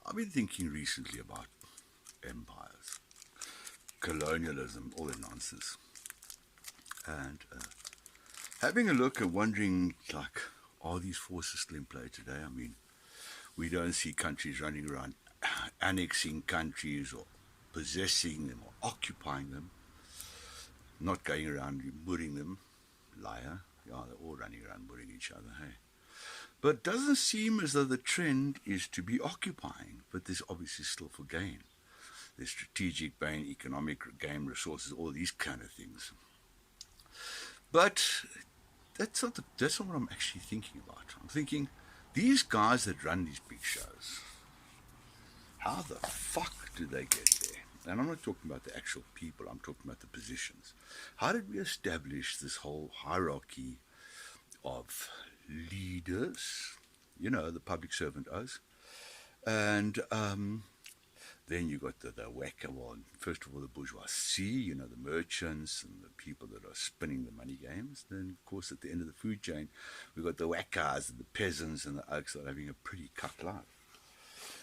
I've been thinking recently about empires, colonialism, all that nonsense, and having a look and wondering, like, are these forces still in play today? I mean, we don't see countries running around annexing countries or possessing them or occupying them, not going around murdering them. Liar. Yeah, they're all running around murdering each other, hey? But it doesn't seem as though the trend is to be occupying, but there's obviously still for gain. There's strategic gain, economic gain, resources, all these kind of things. But that's not what I'm actually thinking about. I'm thinking these guys that run these big shows, how the fuck do they get there? And I'm not talking about the actual people, I'm talking about the positions. How did we establish this whole hierarchy of leaders? You know, the public servant oath. And then you got the whacker one. First of all, the bourgeoisie, you know, the merchants and the people that are spinning the money games. Then, of course, at the end of the food chain, we got the whackers and the peasants and the oaks that are having a pretty cuck life.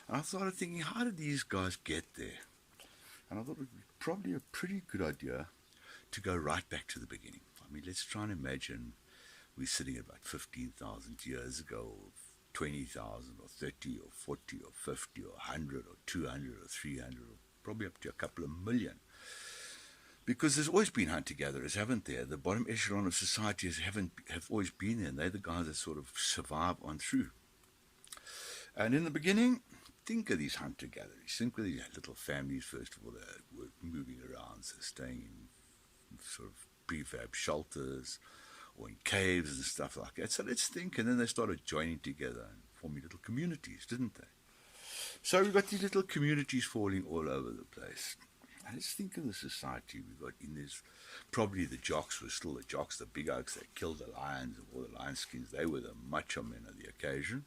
And I started thinking, how did these guys get there? And I thought it would be probably a pretty good idea to go right back to the beginning. I mean, let's try and imagine we're sitting at about 15,000 years ago, or 20,000, or 30, or 40, or 50, or 100, or 200, or 300, or probably up to a couple of million. Because there's always been hunter-gatherers, haven't there? The bottom echelon of societies have always been there, and they're the guys that sort of survive on through. And in the beginning, think of these hunter-gatherers. Think of these little families, first of all, that were moving around, so staying in sort of prefab shelters or in caves and stuff like that. So let's think. And then they started joining together and forming little communities, didn't they? So we've got these little communities falling all over the place. And let's think of the society we've got in this. Probably the jocks were still the jocks, the big oaks that killed the lions and all the lion skins. They were the macho men of the occasion.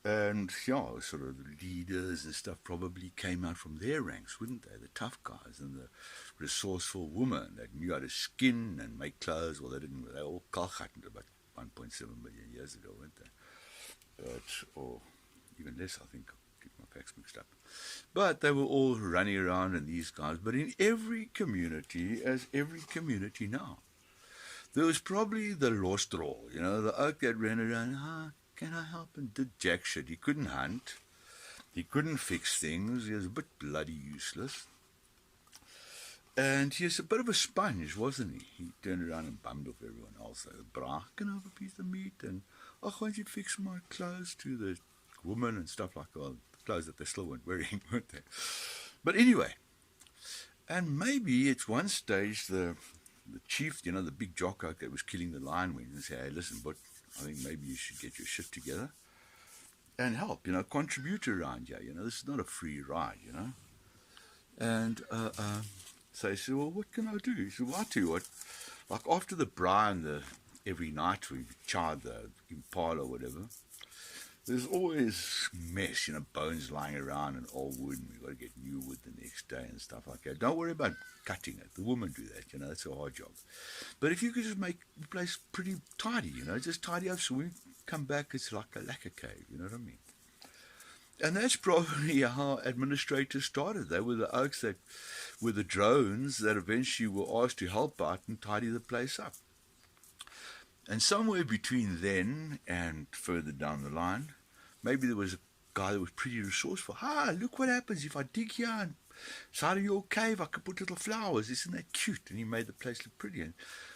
And, yeah, sort of the leaders and stuff probably came out from their ranks, wouldn't they? The tough guys and the resourceful women that knew how to skin and make clothes. Well, they didn't. They all kalkhatted about 1.7 million years ago, weren't they? Or even less, I think. I'll get my facts mixed up. But they were all running around, and these guys. But in every community, as every community now, there was probably the lost role, you know, the oak that ran around, can I help? And did jack shit. He couldn't hunt. He couldn't fix things. He was a bit bloody useless. And he was a bit of a sponge, wasn't he? He turned around and bummed off everyone else. So, Bra, can I have a piece of meat? And, oh, can't you fix my clothes to the woman and stuff like that? Well, clothes that they still weren't wearing, weren't they? But anyway, and maybe at one stage the chief, you know, the big jock oak that was killing the lion wings and say, hey, listen, but I think maybe you should get your shit together and help, you know, contribute around here. You know, this is not a free ride, you know. And so he said, well, what can I do? He said, well, I'll tell you what, like after the braai and every night we charred the impala or whatever, there's always mess, you know, bones lying around and old wood, and we've got to get new wood the next day and stuff like that. Don't worry about cutting it. The women do that, you know, that's a hard job. But if you could just make the place pretty tidy, you know, just tidy up so when we come back, it's like a lacquer cave, you know what I mean? And that's probably how administrators started. They were the oaks that were the drones that eventually were asked to help out and tidy the place up. And somewhere between then and further down the line, maybe there was a guy that was pretty resourceful. Look what happens if I dig here and side of your cave I could put little flowers. Isn't that cute? And he made the place look pretty. And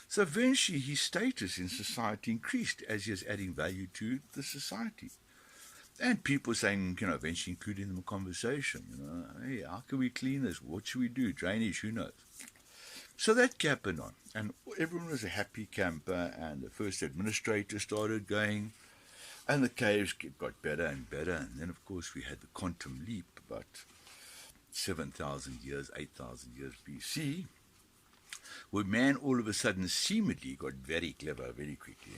so eventually his status in society increased as he was adding value to the society. And people saying, you know, eventually including them in conversation, you know, hey, how can we clean this? What should we do? Drainage, who knows? So that happened on, and everyone was a happy camper, and the first administrator started going, and the caves got better and better, and then of course we had the quantum leap about 7,000 years, 8,000 years BC, where man all of a sudden seemingly got very clever very quickly.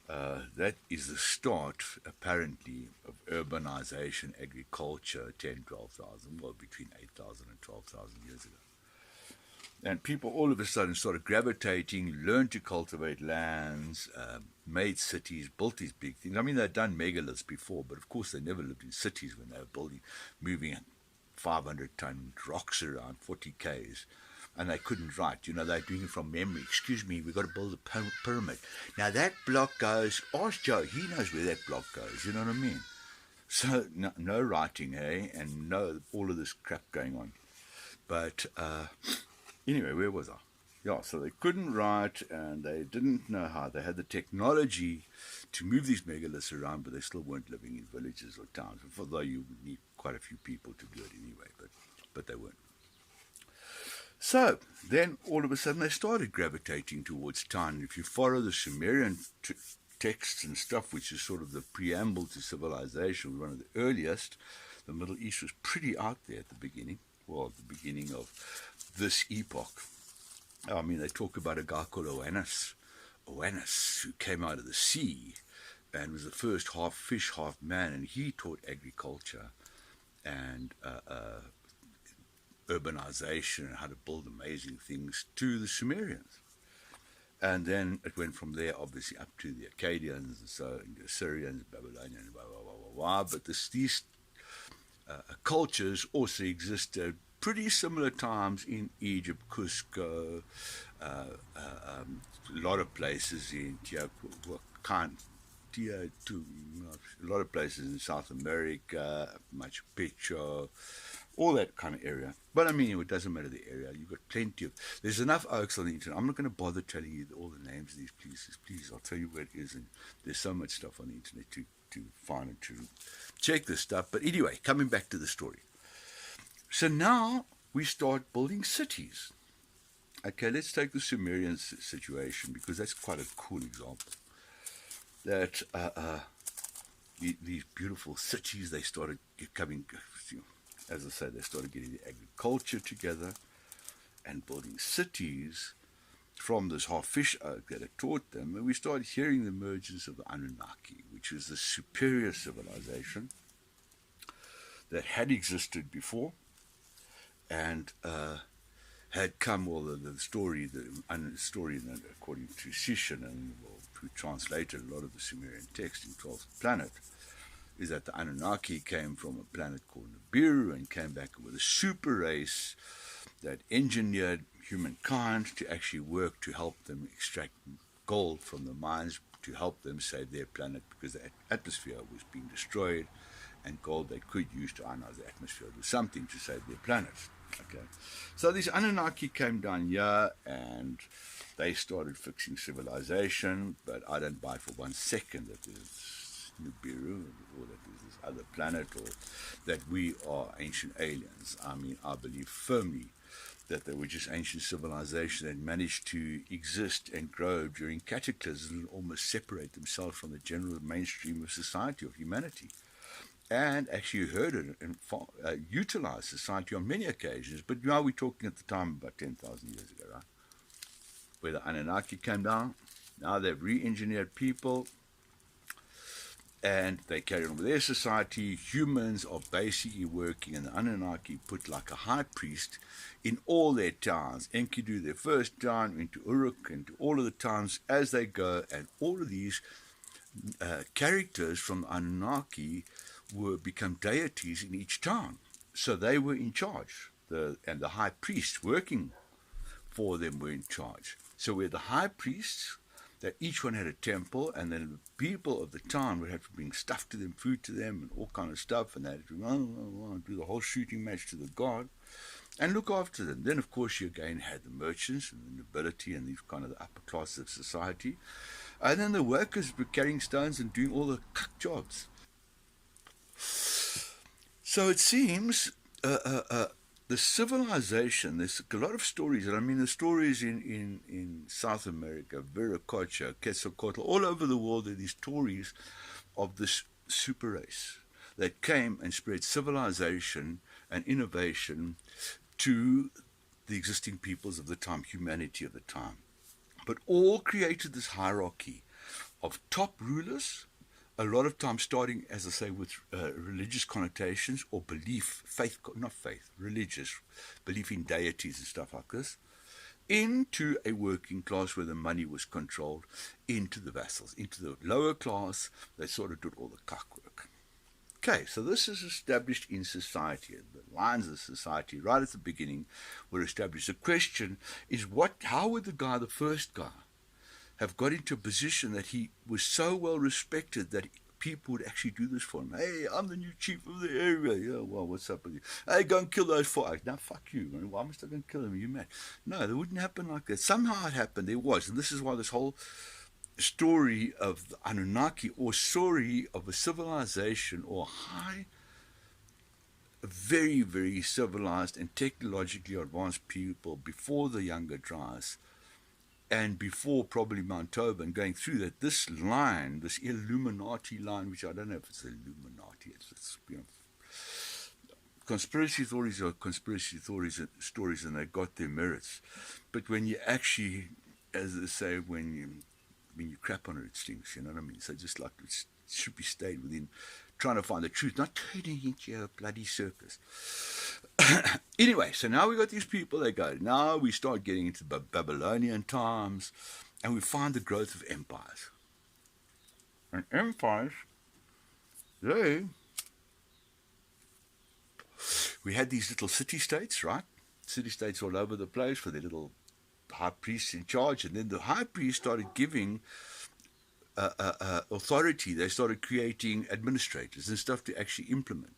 That is the start, apparently, of urbanization, agriculture, 10, 12,000, well, between 8,000 and 12,000 years ago. And people all of a sudden started gravitating, learned to cultivate lands, made cities, built these big things. I mean, they'd done megaliths before, but of course they never lived in cities when they were building, moving 500-ton rocks around 40 k's. And they couldn't write. You know, they're doing it from memory. Excuse me, we've got to build a pyramid. Now, that block goes, ask Joe, he knows where that block goes. You know what I mean? So, no writing, eh? And no, all of this crap going on. But anyway, where was I? Yeah, so they couldn't write and they didn't know how. They had the technology to move these megaliths around, but they still weren't living in villages or towns, although you would need quite a few people to do it anyway, but they weren't. So then all of a sudden they started gravitating towards town. If you follow the Sumerian texts and stuff, which is sort of the preamble to civilization, one of the earliest, the Middle East was pretty out there at the beginning. Well, at the beginning of this epoch. I mean, they talk about a guy called Oannes, who came out of the sea and was the first half fish, half man, and he taught agriculture and urbanization and how to build amazing things to the Sumerians. And then it went from there, obviously, up to the Akkadians, and so the Assyrians, Babylonians, blah, blah, blah, blah, blah. But these cultures also existed pretty similar times in Egypt, Cusco, a lot of places in a lot of places in South America, Machu Picchu, all that kind of area. But I mean, it doesn't matter the area. You've got plenty of. There's enough oaks on the internet. I'm not going to bother telling you all the names of these places. Please, I'll tell you where it is. And there's so much stuff on the internet to find and to check this stuff. But anyway, coming back to the story. So now we start building cities. Okay, let's take the Sumerian situation because that's quite a cool example. That these beautiful cities, they started coming, as I say, they started getting the agriculture together and building cities from this half-fish oak that had taught them. And we started hearing the emergence of the Anunnaki, which was the superior civilization that had existed before and had come, well, the story according to Sishan, and who translated a lot of the Sumerian text in 12th Planet, is that the Anunnaki came from a planet called Nibiru and came back with a super race that engineered humankind to actually work to help them extract gold from the mines to help them save their planet because the atmosphere was being destroyed, and gold they could use to ionize the atmosphere was something to save their planet. Okay, so these Anunnaki came down here and they started fixing civilization, but I don't buy for 1 second that there's Nibiru or that there's this other planet or that we are ancient aliens. I mean, I believe firmly that they were just ancient civilizations that managed to exist and grow during cataclysms and almost separate themselves from the general mainstream of society, of humanity. And actually heard it and utilized society on many occasions. But now we're talking at the time about 10,000 years ago, right? Where the Anunnaki came down. Now they've re-engineered people and they carry on with their society. Humans are basically working, and the Anunnaki put like a high priest in all their towns. Enkidu, their first town, into Uruk, into all of the towns as they go, and all of these characters from Anunnaki become deities in each town. So they were in charge, and the high priests working for them were in charge. So we're the high priests, that each one had a temple, and then the people of the town would have to bring stuff to them, food to them, and all kind of stuff, and they had to do the whole shooting match to the god and look after them. Then, of course, you again had the merchants and the nobility and these kind of the upper class of society. And then the workers were carrying stones and doing all the cuck jobs. So it seems the civilization, there's a lot of stories, and I mean the stories in South America, Viracocha, Quetzalcoatl, all over the world, there are these stories of this super race that came and spread civilization and innovation to the existing peoples of the time, humanity of the time. But all created this hierarchy of top rulers, a lot of times starting, as I say, with religious connotations or belief, faith, not faith, religious, belief in deities and stuff like this. into a working class where the money was controlled, into the vassals, into the lower class. They sort of did all the cuck work. Okay, so this is established in society. The lines of society, right at the beginning, were established. The question is, how would the first guy, have got into a position that he was so well respected that people would actually do this for him? Hey, I'm the new chief of the area. Yeah, well, what's up with you? Hey, go and kill those four. Now, fuck you. Why must I go and kill them? Are you mad? No, it wouldn't happen like that. Somehow it happened. There was. And this is why this whole story of the Anunnaki, or story of a civilization, or very, very civilized and technologically advanced people before the Younger Dryas, and before probably Mount Toba, and going through that, this line, this Illuminati line, which I don't know if it's Illuminati, it's conspiracy theories are conspiracy stories, and they got their merits. But when you actually, as they say, when you crap on it, it stinks, you know what I mean? So just like it should be stayed within, trying to find the truth, not turning into a bloody circus. Anyway, so now we got these people, they go, now we start getting into the Babylonian times, and we find the growth of empires. And empires, we had these little city-states, right? City-states all over the place with their little high priests in charge, and then the high priest started giving authority. They started creating administrators and stuff to actually implement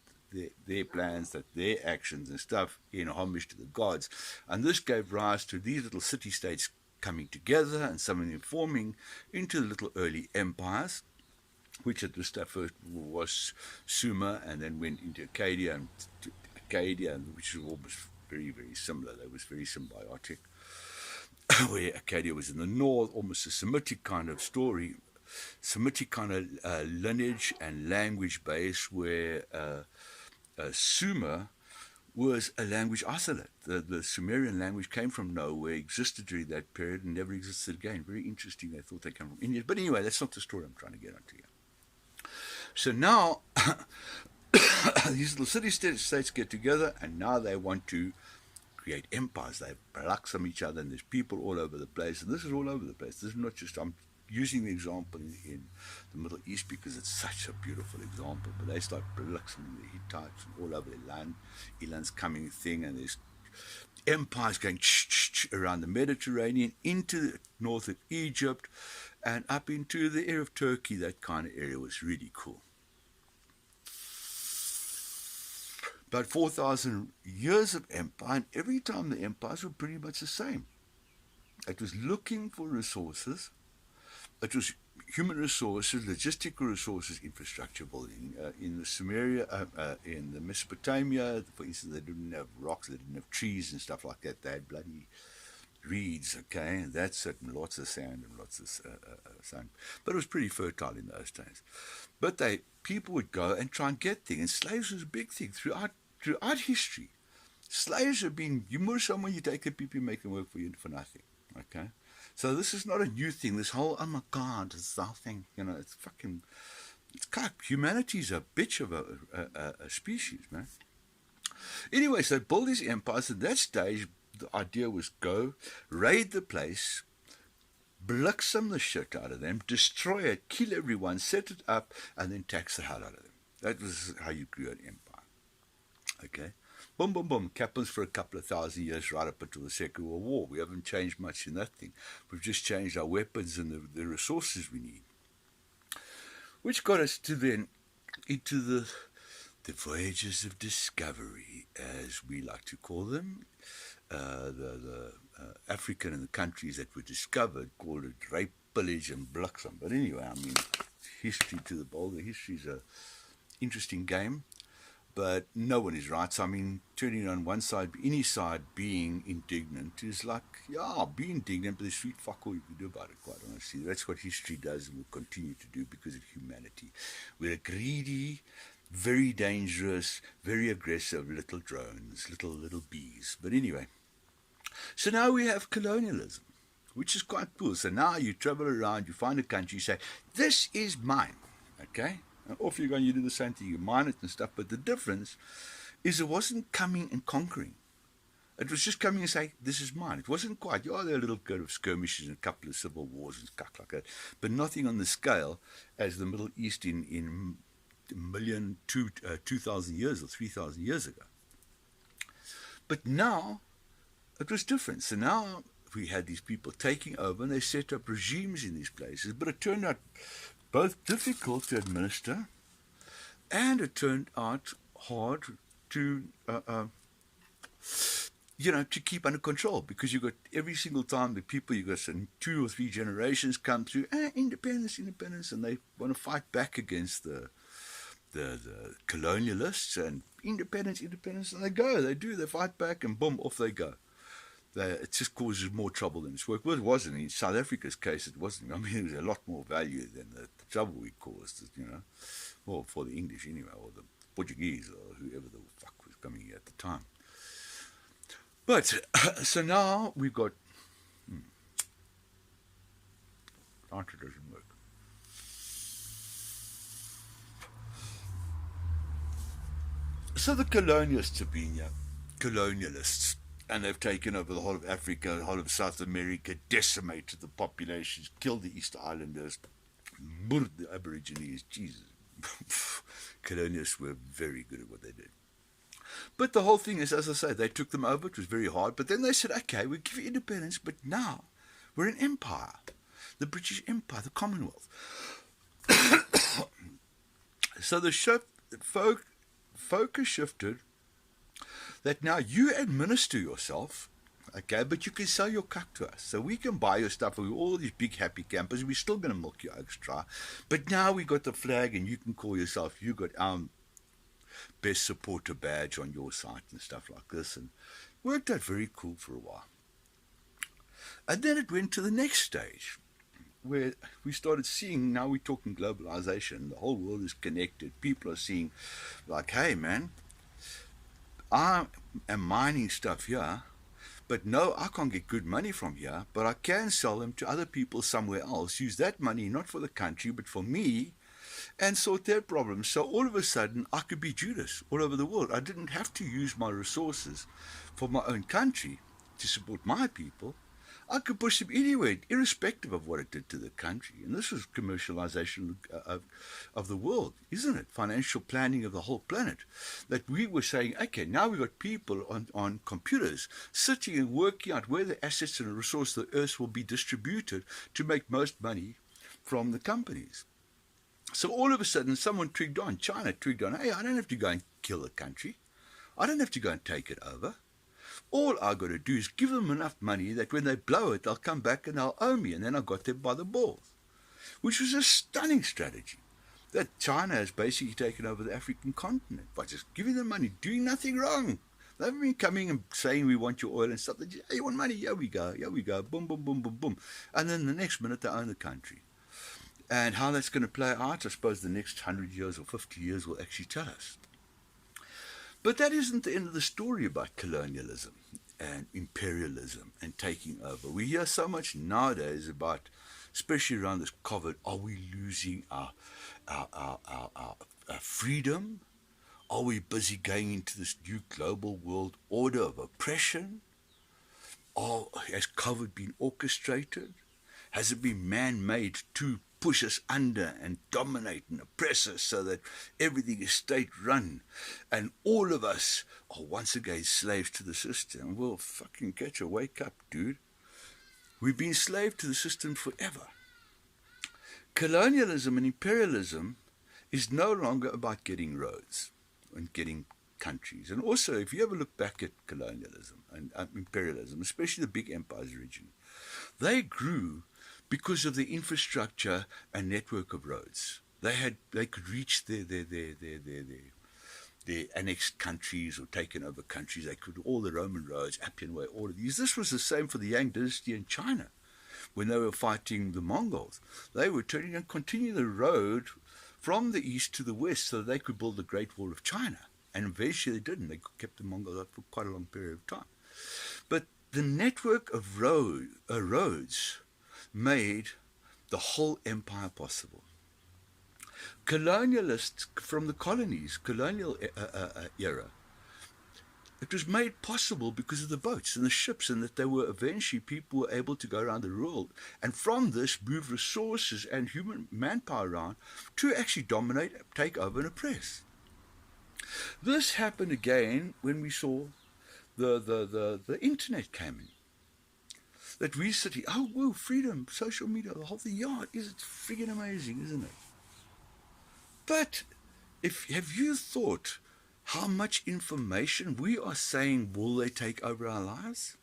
their plans, their actions and stuff in homage to the gods. And this gave rise to these little city-states coming together, and some of them forming into the little early empires, which at the first was Sumer, and then went into Acadia, which was almost very, very similar. They was very symbiotic. Where Acadia was in the north, almost a Semitic kind of story, Semitic kind of lineage and language base, where Sumer was a language isolate. The Sumerian language came from nowhere, existed during that period, and never existed again. Very interesting. They thought they came from India. But anyway, that's not the story I'm trying to get onto here. So now, these little city-states get together, and now they want to create empires. They blossom each other, and there's people all over the place. And this is all over the place. This is not just, I'm using the example in the Middle East because it's such a beautiful example, but they start blossoming, the Hittites all over the land, Elan's coming thing, and there's empires going around the Mediterranean, into the north of Egypt, and up into the area of Turkey. That kind of area was really cool. About 4,000 years of empire, and every time the empires were pretty much the same. It was looking for resources. It was human resources, logistical resources, infrastructure building. In the Sumeria, in the Mesopotamia, for instance, they didn't have rocks, they didn't have trees and stuff like that. They had bloody reeds, okay, and that's it, and lots of sand and lots of sand. But it was pretty fertile in those days. But people would go and try and get things, and slaves was a big thing throughout history. Slaves have been, you murder someone, you take the people, you make them work for you for nothing, okay? So this is not a new thing. This whole, oh my God, this whole thing, you know, it's kind of, humanity's a bitch of a species, man. Anyway, so build these empires. At that stage, the idea was go, raid the place, blixem the shit out of them, destroy it, kill everyone, set it up, and then tax the hell out of them. That was how you grew an empire. Okay? Boom, boom, boom. Happens for a couple of thousand years, right up until the Second World War. We haven't changed much in that thing. We've just changed our weapons and the resources we need. Which got us to then into the voyages of discovery, as we like to call them. The African and the countries that were discovered called it rape, pillage, and blixem. But anyway, I mean, history to the boulder. History's a interesting game. But no one is right. So, I mean, turning on one side, any side being indignant is like, yeah, be indignant, but there's sweet fuck all you can do about it, quite honestly. That's what history does and will continue to do because of humanity. We're a greedy, very dangerous, very aggressive little drones, little bees. But anyway, so now we have colonialism, which is quite cool. So now you travel around, you find a country, you say, this is mine, okay? And off you go and you do the same thing, you mine it and stuff. But the difference is it wasn't coming and conquering. It was just coming and saying, this is mine. It wasn't quite, yeah, there were a little bit of skirmishes and a couple of civil wars and stuff like that, but nothing on the scale as the Middle East in a million, 2,000 years or 3,000 years ago. But now it was different. So now we had these people taking over and they set up regimes in these places, but it turned out both difficult to administer and it turned out hard to to keep under control, because you got every single time the people, you got some 2 or 3 generations come through, independence, independence, and they want to fight back against the colonialists and independence, independence, and they fight back, and boom, off they go. It just causes more trouble than it's worth. Well, it wasn't. In South Africa's case, it wasn't. I mean, there was a lot more value than the trouble we caused, well, for the English anyway, or the Portuguese, or whoever the fuck was coming here at the time. But, so now we've got, counter doesn't work. So the colonialists have been here, colonialists, and they've taken over the whole of Africa, the whole of South America, decimated the populations, killed the East Islanders, murdered the Aborigines. Jesus. Colonialists were very good at what they did. But the whole thing is, as I say, they took them over. It was very hard. But then they said, okay, we'll give you independence, but now we're an empire. The British Empire, the Commonwealth. So the focus shifted that now you administer yourself, okay, but you can sell your cuck to us. So we can buy your stuff with all these big happy campers. We're still going to milk you extra. But now we got the flag and you can call yourself, you got our best supporter badge on your site and stuff like this, and worked out very cool for a while. And then it went to the next stage where we started seeing, now we're talking globalization, the whole world is connected, people are seeing like, hey man, I am mining stuff here, but no, I can't get good money from here, but I can sell them to other people somewhere else, use that money not for the country but for me, and sort their problems. So all of a sudden, I could be Judas all over the world. I didn't have to use my resources for my own country to support my people. I could push them anywhere, irrespective of what it did to the country. And this was commercialization of the world, isn't it? Financial planning of the whole planet. That we were saying, okay, now we've got people on computers sitting and working out where the assets and the resources of the earth will be distributed to make most money from the companies. So all of a sudden, someone twigged on, China twigged on, hey, I don't have to go and kill the country. I don't have to go and take it over. All I've got to do is give them enough money that when they blow it, they'll come back and they'll owe me, and then I got them by the balls. Which was a stunning strategy. That China has basically taken over the African continent by just giving them money, doing nothing wrong. They haven't been coming and saying we want your oil and stuff. They just, hey, you want money? Here we go, boom, boom, boom, boom, boom. And then the next minute they own the country. And how that's going to play out, I suppose the next 100 years or 50 years will actually tell us. But that isn't the end of the story about colonialism and imperialism and taking over. We hear so much nowadays about, especially around this COVID, are we losing our freedom? Are we busy going into this new global world order of oppression? Or has COVID been orchestrated? Has it been man-made to push us under and dominate and oppress us so that everything is state-run and all of us are once again slaves to the system? Well, fucking catch a wake up, dude. We've been slaves to the system forever. Colonialism and imperialism is no longer about getting roads and getting countries. And also, if you ever look back at colonialism and imperialism, especially the big empires originally, they grew because of the infrastructure and network of roads. They could reach their annexed countries or taken over countries. They could all the Roman roads, Appian Way, all of these. This was the same for the Yang Dynasty in China when they were fighting the Mongols. They were turning and continuing the road from the east to the west so that they could build the Great Wall of China. And eventually they didn't. They kept the Mongols out for quite a long period of time. But the network of roads made the whole empire possible. Colonialists from the colonies, colonial era, It was made possible because of the boats and the ships, and that they were eventually people were able to go around the world, and from this move resources and human manpower around to actually dominate, take over, and oppress. This happened again when we saw the internet came in. That we sit here, oh, whoa, freedom, social media, the whole thing, yeah, it's friggin' amazing, isn't it? But have you thought how much information we are saying will they take over our lives?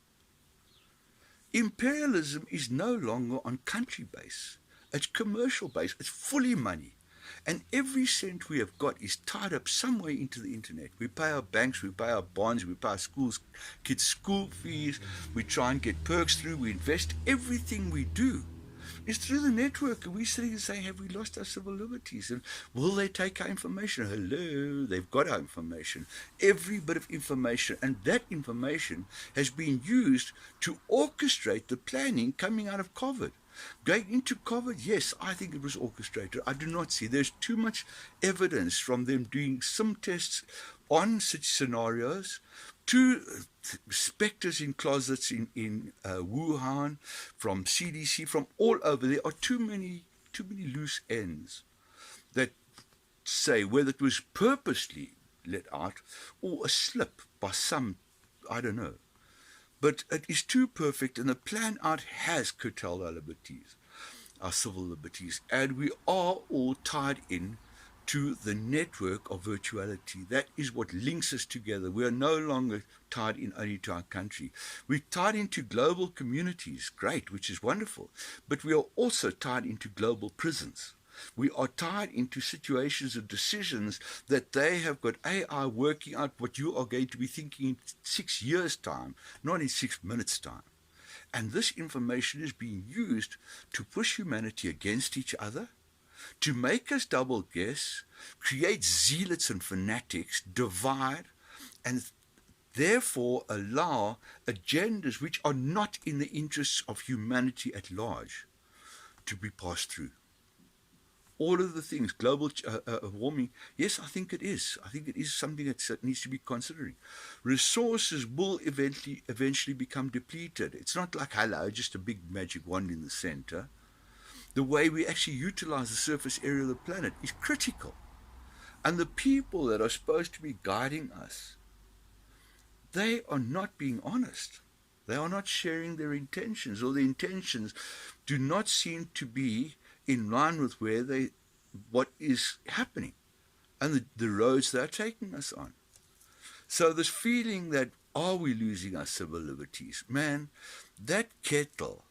Imperialism is no longer on country base. It's commercial base. It's fully money. And every cent we have got is tied up somewhere into the internet. We pay our banks, we pay our bonds, we pay our schools, kids' school fees, we try and get perks through, we invest. Everything we do is through the network. And we're sitting and saying, have we lost our civil liberties? And will they take our information? Hello, they've got our information. Every bit of information. And that information has been used to orchestrate the planning coming out of COVID. Going into COVID, yes, I think it was orchestrated. I do not see. There's too much evidence from them doing some tests on such scenarios, to spectres in closets in Wuhan, from CDC, from all over. There are too many loose ends that say whether it was purposely let out or a slip by some, I don't know. But it is too perfect, and the plan out has curtailed our liberties, our civil liberties, and we are all tied in to the network of virtuality. That is what links us together. We are no longer tied in only to our country. We're tied into global communities, great, which is wonderful, but we are also tied into global prisons. We are tied into situations of decisions that they have got AI working out what you are going to be thinking in 6 years' time, not in 6 minutes' time. And this information is being used to push humanity against each other, to make us double guess, create zealots and fanatics, divide, and therefore allow agendas which are not in the interests of humanity at large to be passed through. All of the things, global warming, yes, I think it is. I think it is something that needs to be considering. Resources will eventually become depleted. It's not like, hello, just a big magic wand in the center. The way we actually utilize the surface area of the planet is critical. And the people that are supposed to be guiding us, they are not being honest. They are not sharing their intentions, or the intentions do not seem to be in line with what is happening and the roads they're taking us on. So this feeling that, are we losing our civil liberties? Man, that kettle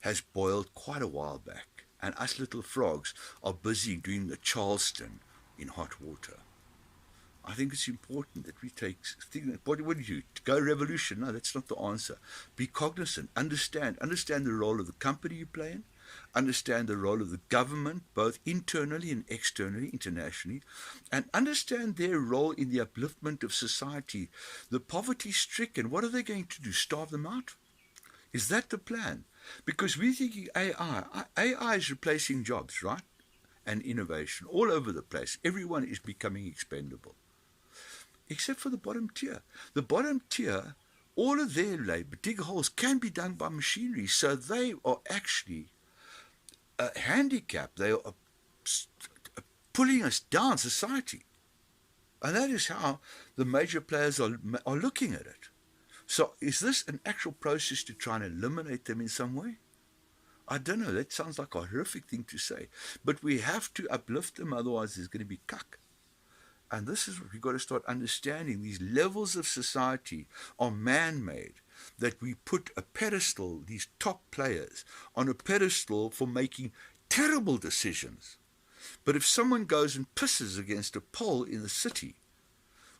has boiled quite a while back, and us little frogs are busy doing the Charleston in hot water. I think it's important that we what do you do? Go revolution? No, that's not the answer. Be cognizant, understand the role of the company you play in, understand the role of the government, both internally and externally, internationally, and understand their role in the upliftment of society. The poverty-stricken, what are they going to do? Starve them out? Is that the plan? Because we're thinking AI is replacing jobs, right? And innovation all over the place. Everyone is becoming expendable, except for the bottom tier. The bottom tier, all of their labor, dig holes, can be done by machinery. So they are actually handicapped. They are pulling us down, society. And that is how the major players are looking at it. So is this an actual process to try and eliminate them in some way? I don't know. That sounds like a horrific thing to say. But we have to uplift them, otherwise there's going to be cuck. And this is what we've got to start understanding. These levels of society are man-made, that we put a pedestal, these top players, on a pedestal for making terrible decisions. But if someone goes and pisses against a pole in the city,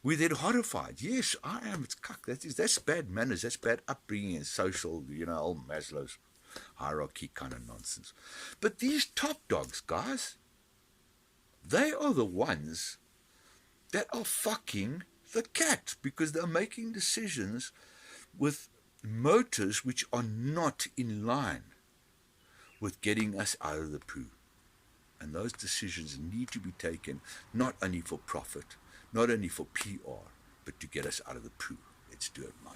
we're then horrified. Yes, I am. It's cuck. That's bad manners. That's bad upbringing and social, old Maslow's hierarchy kind of nonsense. But these top dogs, guys, they are the ones that are fucking the cat, because they're making decisions with motives which are not in line with getting us out of the poo. And those decisions need to be taken not only for profit, not only for PR, but to get us out of the poo. Let's do it, man.